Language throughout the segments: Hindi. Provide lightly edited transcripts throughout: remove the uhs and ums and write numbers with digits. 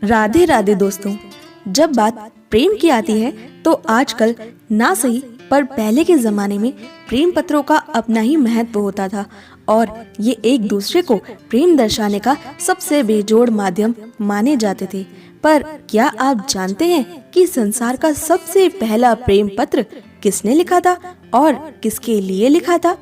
राधे राधे दोस्तों। जब बात प्रेम की आती है तो आजकल ना सही पर पहले के जमाने में प्रेम पत्रों का अपना ही महत्व होता था और ये एक दूसरे को प्रेम दर्शाने का सबसे बेजोड़ माध्यम माने जाते थे। पर क्या आप जानते हैं कि संसार का सबसे पहला प्रेम पत्र किसने लिखा था और किसके लिए लिखा था?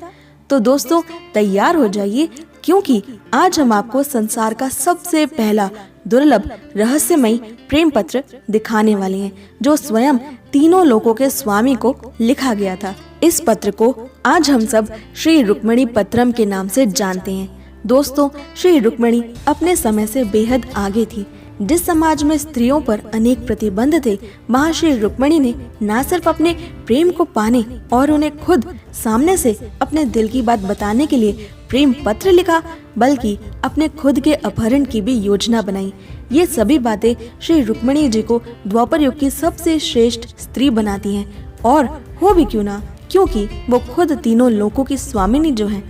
तो दोस्तों तैयार हो जाइए, क्योंकि आज हम आपको संसार का सबसे पहला दुर्लभ रहस्यमयी प्रेम पत्र दिखाने वाले हैं, जो स्वयं तीनों लोकों के स्वामी को लिखा गया था। इस पत्र को आज हम सब श्री रुक्मिणी पत्रम के नाम से जानते हैं। दोस्तों, श्री रुक्मिणी अपने समय से बेहद आगे थी। जिस समाज में स्त्रियों पर अनेक प्रतिबंध थे, वहाँ श्री रुक्मिणी ने न सिर्फ अपने प्रेम को पाने और उन्हें खुद सामने से अपने दिल की बात बताने के लिए प्रेम पत्र लिखा, बल्कि अपने खुद के अपहरण की भी योजना बनाई। ये सभी बातें श्री रुक्मिणी जी को द्वापर युग की सबसे श्रेष्ठ स्त्री बनाती हैं, और हो भी क्यों ना, क्योंकि वो खुद तीनों लोकों की स्वामिनी जो हैं।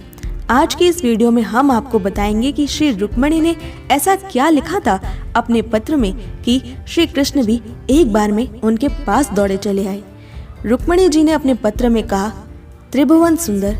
आज की इस वीडियो में हम आपको बताएंगे कि श्री रुक्मिणी ने ऐसा क्या लिखा था अपने पत्र में कि श्री कृष्ण भी एक बार में उनके पास दौड़े चले आए। रुक्मिणी जी ने अपने पत्र में कहा, त्रिभुवन सुंदर,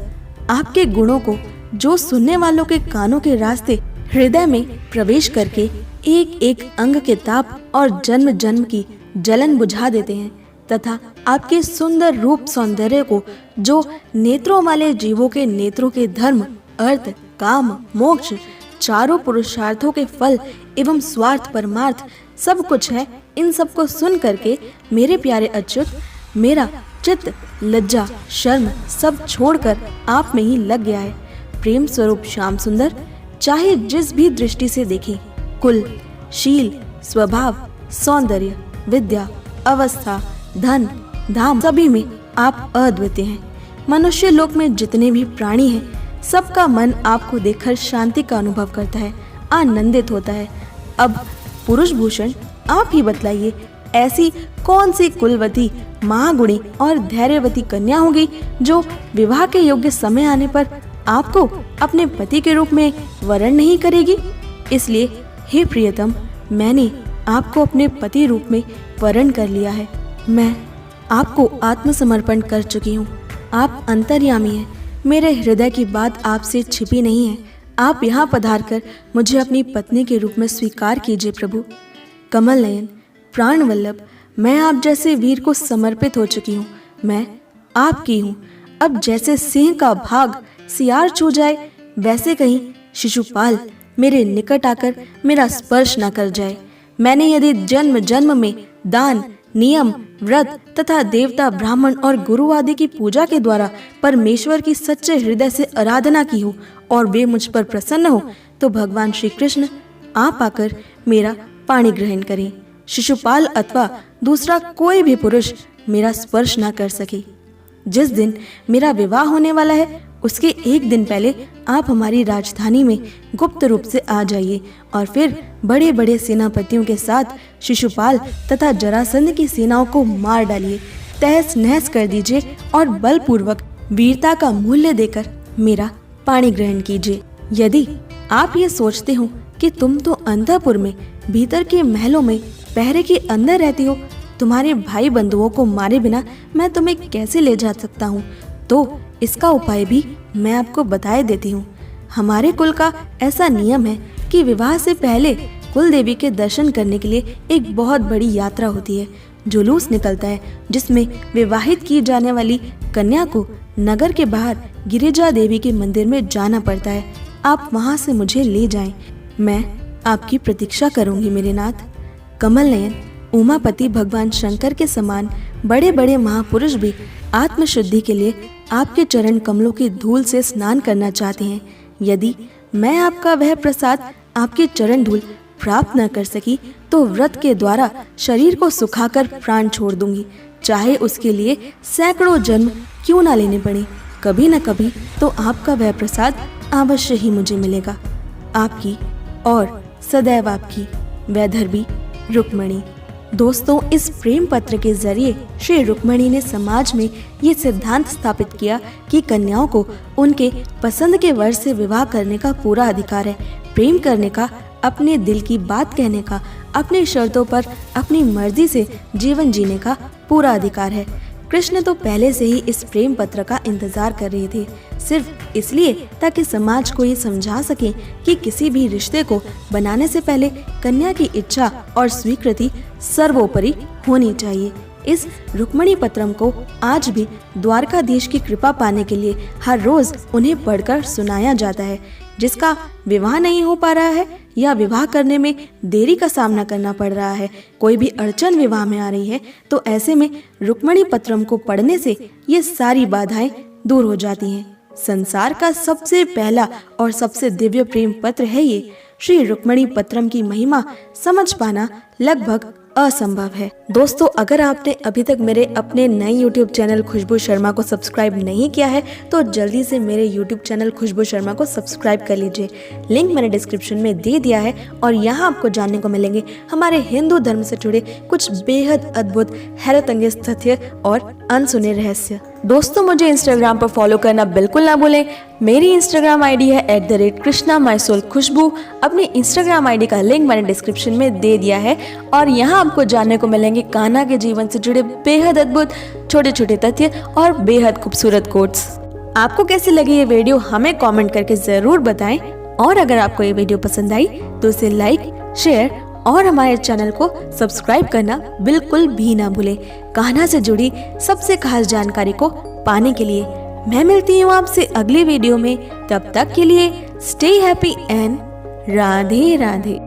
आपके गुणों को जो सुनने वालों के कानों के रास्ते हृदय में प्रवेश करके एक एक अंग के ताप और जन्म जन्म की जलन बुझा देते हैं, तथा आपके सुंदर रूप सौंदर्य को जो नेत्रों वाले जीवों के नेत्रों के धर्म, अर्थ, काम, मोक्ष, चारों पुरुषार्थों के फल एवं स्वार्थ परमार्थ सब कुछ है, इन सब को सुन करके मेरे प्यारे अच्युत, मेरा चित्त लज्जा शर्म सब छोड़कर आप में ही लग गया है। प्रेम स्वरूप श्याम सुंदर, चाहे जिस भी दृष्टि से देखें, कुल, शील, स्वभाव, सौंदर्य, विद्या, अवस्था, धन, धाम सभी में आप अद्वितीय हैं। मनुष्य लोक में जितने भी प्राणी हैं, सबका मन आपको देखकर शांति का अनुभव करता है, आनंदित होता है। अब पुरुष भूषण आप ही बतलाइए, ऐसी कौन सी कुलवती, महागुणी और धैर्यवती कन्या होगी जो विवाह के योग्य समय आने पर आपको अपने पति के रूप में वरण नहीं करेगी? इसलिए हे प्रियतम, मैंने आपको अपने पति रूप में वरण कर लिया है। मैं आपको आत्मसमर्पण कर चुकी हूँ। आप अंतर्यामी हैं। मेरे हृदय की बात आपसे छिपी नहीं है। आप यहाँ पधार कर मुझे अपनी पत्नी के रूप में स्वीकार कीजिए प्रभु। कमल नयन, प्राण वल्लभ, मैं आप जैसे वीर को समर्पित हो चुकी हूँ। मैं आपकी हूँ। अब जैसे सिंह का भाग सियार छू जाए, वैसे कहीं शिशुपाल मेरे निकट आकर मेरा स्पर्श न कर जाए। मैंने यदि जन्म जन्म में दान, नियम, व्रत तथा देवता, ब्राह्मण और गुरु आदि की पूजा के द्वारा परमेश्वर की सच्चे हृदय से आराधना की हो और वे मुझ पर प्रसन्न हो, तो भगवान श्री कृष्ण आप आकर मेरा पाणी ग्रहण करें। शिशुपाल अथवा दूसरा कोई भी पुरुष मेरा स्पर्श न कर सके। जिस दिन मेरा विवाह होने वाला है, उसके एक दिन पहले आप हमारी राजधानी में गुप्त रूप से आ जाइए और फिर बड़े बड़े सेनापतियों के साथ शिशुपाल तथा जरासंध की सेनाओं को मार डालिए, तहस नहस कर दीजिए और बलपूर्वक वीरता का मूल्य देकर मेरा पाणी ग्रहण कीजिए। यदि आप ये सोचते हो कि तुम तो अंतःपुर में भीतर के महलों में पहरे के अंदर रहती हो, तुम्हारे भाई बंधुओं को मारे बिना मैं तुम्हें कैसे ले जा सकता हूँ, तो इसका उपाय भी मैं आपको बताए देती हूँ। हमारे कुल का ऐसा नियम है कि विवाह से पहले कुल देवी के दर्शन करने के लिए एक बहुत बड़ी यात्रा होती है। जुलूस निकलता है, जिसमें विवाहित की जाने वाली कन्या को नगर के बाहर गिरिजा देवी के मंदिर में जाना पड़ता है। आप वहाँ से मुझे ले जाएं, मैं आपकी प्रतीक्षा करूँगी मेरे नाथ। कमल नयन, उमापति भगवान शंकर के समान बड़े बड़े महापुरुष भी आत्मशुद्धि के लिए आपके चरण कमलों की धूल से स्नान करना चाहते हैं। यदि मैं आपका वह प्रसाद, आपके चरण धूल प्राप्त न कर सकी, तो व्रत के द्वारा शरीर को सुखाकर प्राण छोड़ दूंगी, चाहे उसके लिए सैकड़ों जन्म क्यों ना लेने पड़े। कभी न कभी तो आपका वह प्रसाद अवश्य ही मुझे मिलेगा। आपकी और सदैव आपकी वैदर्भी रुक्मिणी। दोस्तों, इस प्रेम पत्र के जरिए श्री रुक्मिणी ने समाज में ये सिद्धांत स्थापित किया कि कन्याओं को उनके पसंद के वर से विवाह करने का पूरा अधिकार है। प्रेम करने का अपने दिल की बात कहने का, अपनी शर्तों पर अपनी मर्जी से जीवन जीने का पूरा अधिकार है। कृष्ण तो पहले से ही इस प्रेम पत्र का इंतजार कर रहे थे, सिर्फ इसलिए ताकि समाज को ये समझा सके कि किसी भी रिश्ते को बनाने से पहले कन्या की इच्छा और स्वीकृति सर्वोपरि होनी चाहिए। इस रुक्मिणी पत्रम को आज भी द्वारकाधीश की कृपा पाने के लिए हर रोज उन्हें पढ़कर सुनाया जाता है। जिसका विवाह नहीं हो पा रहा है या विवाह करने में देरी का सामना करना पड़ रहा है, कोई भी अड़चन विवाह में आ रही है, तो ऐसे में रुक्मिणी पत्रम को पढ़ने से ये सारी बाधाएं दूर हो जाती हैं। संसार का सबसे पहला और सबसे दिव्य प्रेम पत्र है ये। श्री रुक्मिणी पत्रम की महिमा समझ पाना लगभग असंभव है। दोस्तों, अगर आपने अभी तक मेरे अपने नए YouTube चैनल खुशबू शर्मा को सब्सक्राइब नहीं किया है तो जल्दी से मेरे YouTube चैनल खुशबू शर्मा को सब्सक्राइब कर लीजिए। लिंक मैंने डिस्क्रिप्शन में दे दिया है और यहाँ आपको जानने को मिलेंगे हमारे हिंदू धर्म से जुड़े कुछ बेहद अद्भुत, हैरतअंगेज तथ्य और अनसुने रहस्य। दोस्तों, मुझे इंस्टाग्राम पर फॉलो करना बिल्कुल ना भूलें। मेरी इंस्टाग्राम आईडी है @krishna_my_soul_khushbu। अपनी इंस्टाग्राम आईडी का लिंक मैंने डिस्क्रिप्शन में दे दिया है और यहाँ आपको जानने को मिलेंगे कान्हा के जीवन से जुड़े बेहद अद्भुत छोटे छोटे तथ्य और बेहद खूबसूरत कोट्स। आपको कैसी लगी ये वीडियो हमें कमेंट करके जरूर बताएं और अगर आपको ये वीडियो पसंद आई तो उसे लाइक, शेयर और हमारे चैनल को सब्सक्राइब करना बिल्कुल भी ना भूलें। कान्हा से जुड़ी सबसे खास जानकारी को पाने के लिए मैं मिलती हूँ आपसे अगली वीडियो में। तब तक के लिए stay happy and Radhe Radhe.